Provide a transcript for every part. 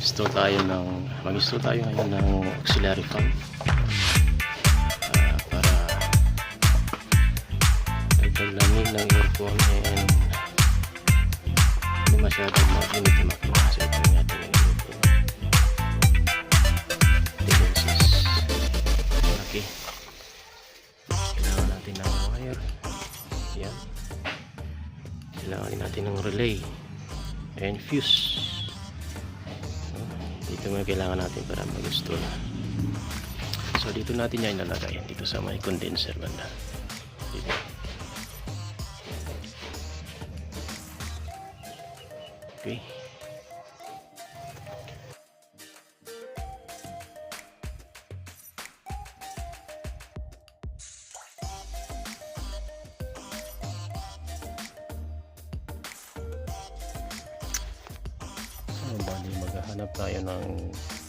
mag-install tayo ngayon ng auxiliary fan para nagpaglamig ng aircon and hindi masyadong mag-init yung makina. So ito yung ating aircon tendencies. Okay, kailangan natin ng wire. Yan, kailangan natin ng relay and fuse. Dito may kailangan natin para mag-install. So dito natin yan ilalagay, dito sa may condenser banda dito. Okay, bali maghahanap tayo ng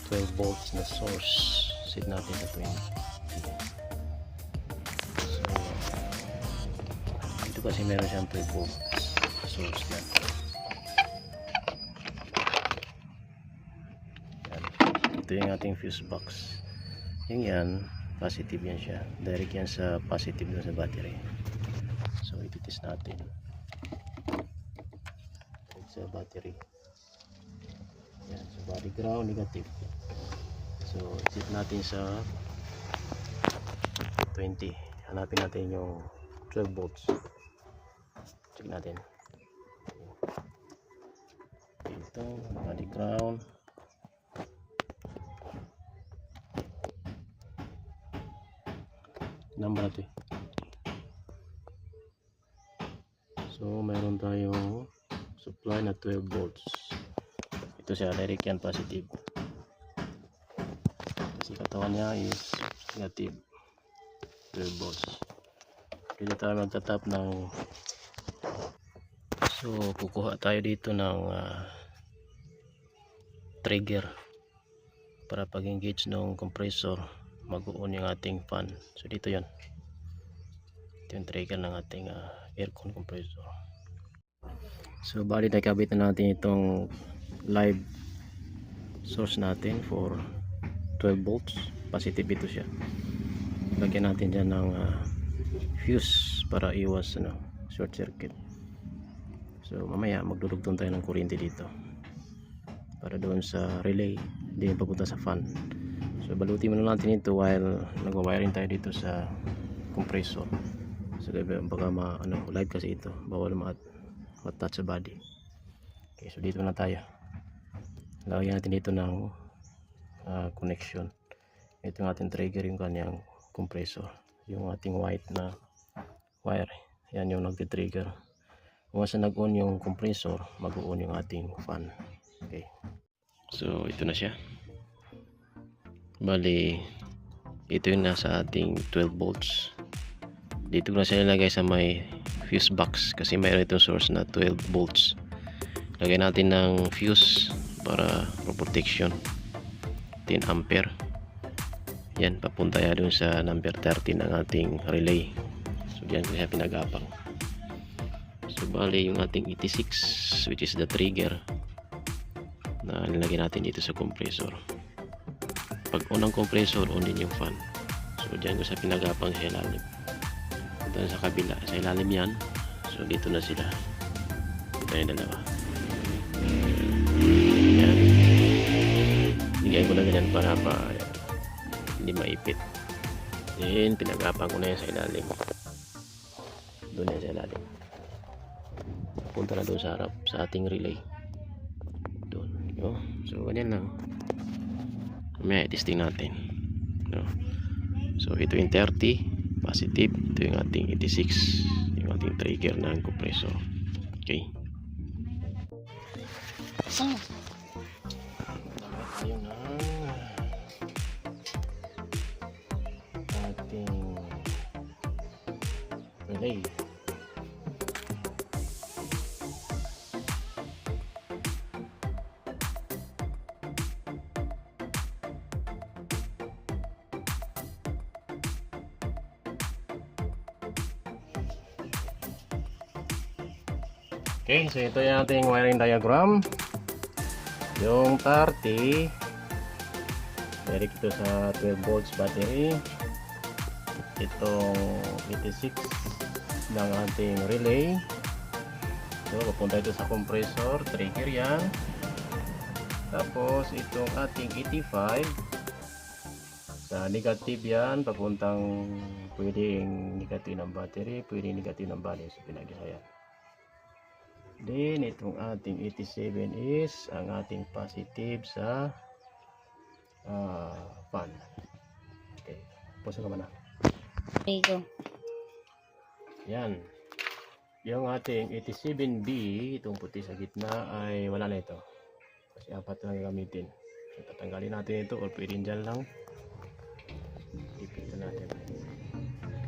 12 volts na source. Set natin ito yun. So dito kasi meron siyang 12 volts source yan. Yan, ito yung ating fuse box. Yung yan positive yan siya, direct yan sa positive doon sa battery. So iti-test natin direct sa battery. Yan, so body ground negative. So set natin sa 20. Hanapin natin yung 12 volts. Check natin. Ito, body ground. Number natin. So mayroon tayong supply na 12 volts. Ito siya, direct yan positive. Kasi katawan niya is negative 12 volts. Dito tayo magtatap ng, so kukuha tayo dito ng trigger para pag engage ng compressor mag-on yung ating fan. So dito yan, ito yung trigger ng ating aircon compressor. So bali nakabit na natin itong live source natin for 12 volts positive. Ito siya, lagyan natin dyan ng fuse para iwas short circuit. So mamaya magdudugtong tayo ng kuryente dito para doon sa relay, hindi papunta sa fan. So balutin muna natin ito while nagwa-wiring tayo dito sa compressor. So baka live kasi ito, bawal ma-touch sa body. Okay, so dito na tayo. Lagyan natin dito ng connection. Ito yung ating trigger, yung kanyang compressor, yung ating white na wire. Yan yung nagti-trigger. Once na nag-on yung compressor, mag-on yung ating fan. Okay, so ito na siya. Bali ito yung nasa ating 12 volts. Dito ko na siya ilagay sa may fuse box kasi mayroon itong source na 12 volts. Lagay natin ng fuse para protection, 10 ampere. Yan, papunta ya dun sa number 30 ng ating relay. So diyan ko siya pinagapang. So bali yung ating 86, which is the trigger, na nilagay natin dito sa compressor. Pag on ang compressor, on din yung fan. So diyan ko siya pinagapang sa ilalim. Ito sa kabila, sa ilalim yan. So dito na sila, ito yung dalawa. Yan, bigay ko na ganyan para hindi maipit. Then pinagapang ko na yan sa ilalim. Doon yan sa ilalim, punta na doon sa harap sa ating relay doon. So ganyan lang. May testing natin. So ito yung 30 positive, ito yung ating 86, yung ating trigger ng compressor. Okay, so tayo na ating relay. Okay, so ito yung ating wiring diagram. Yung 30 direct ito sa 12 volts battery. Itong 86 ng ating relay. So papunta ito sa compressor, trigger yan. Tapos itong ating 85 sa negative yan, papuntang pwedeng negative ng battery, pwedeng negative ng balance, pinag-isa yan. Then itong ating 87 is ang ating positive sa fan. Okay, puso ka ba na? Okay, go. Yan. Yung ating 87B, itong puti sa gitna ay wala na ito. Kasi apat lang gamitin. So, tatanggalin natin ito or pwedeng dyan lang. Ipito natin.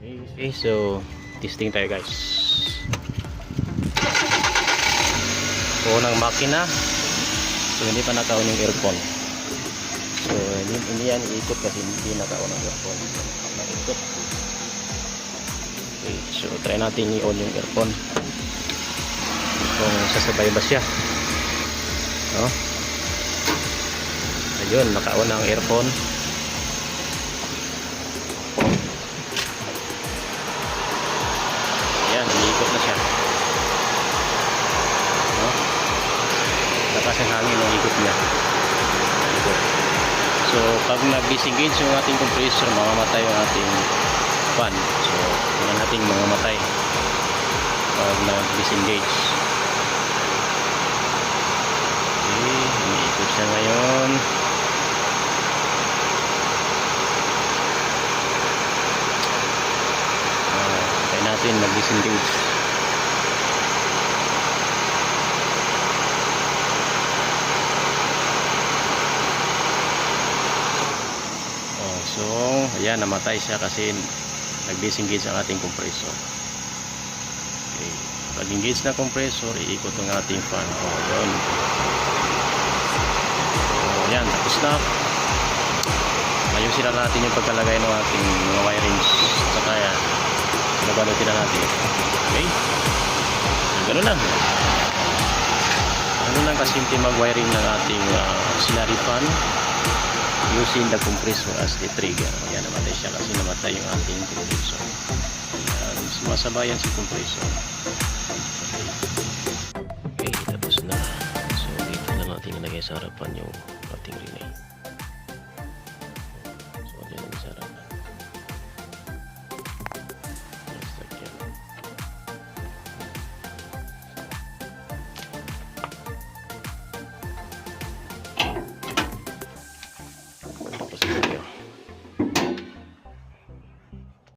Okay, so testing tayo guys. Unang makina. So hindi pa naka-on yung aircon. So hindi yan iikot kasi hindi naka-on ang aircon. Naikot. Okay, so try natin i-on yung aircon. Kung sasabay ba siya. No? Ayun, naka-on ang aircon. Ayan, iikot na siya. No? Lakas ang hangin ng ikot niya. Ikot. So pag nag-disengage yung ating compressor, mamamatay yung ating fan. So tingnan natin mamamatay pag nag-disengage. Okay, umiikot siya ngayon. Try natin mag-disengage. So, ayan, namatay siya kasi nag-disengage ang ating compressor. Okay. Pag-engage na compressor, iikot ang ating fan. Yun. So, ayan, tapos na. Ayusin na natin yung pagkalagay ng ating mga wirings. Saka yan, nabalutin na natin. Okay? Ganun lang. Ganun lang kasimple mag-wiring ng ating auxiliary fan using the compressor as the trigger. Ayan, namatay siya kasi namatay yung ating compressor. Ayan, sumasabayan si compressor. Okay, tapos na. So dito na natin ilagay sa harapan yung ating relay.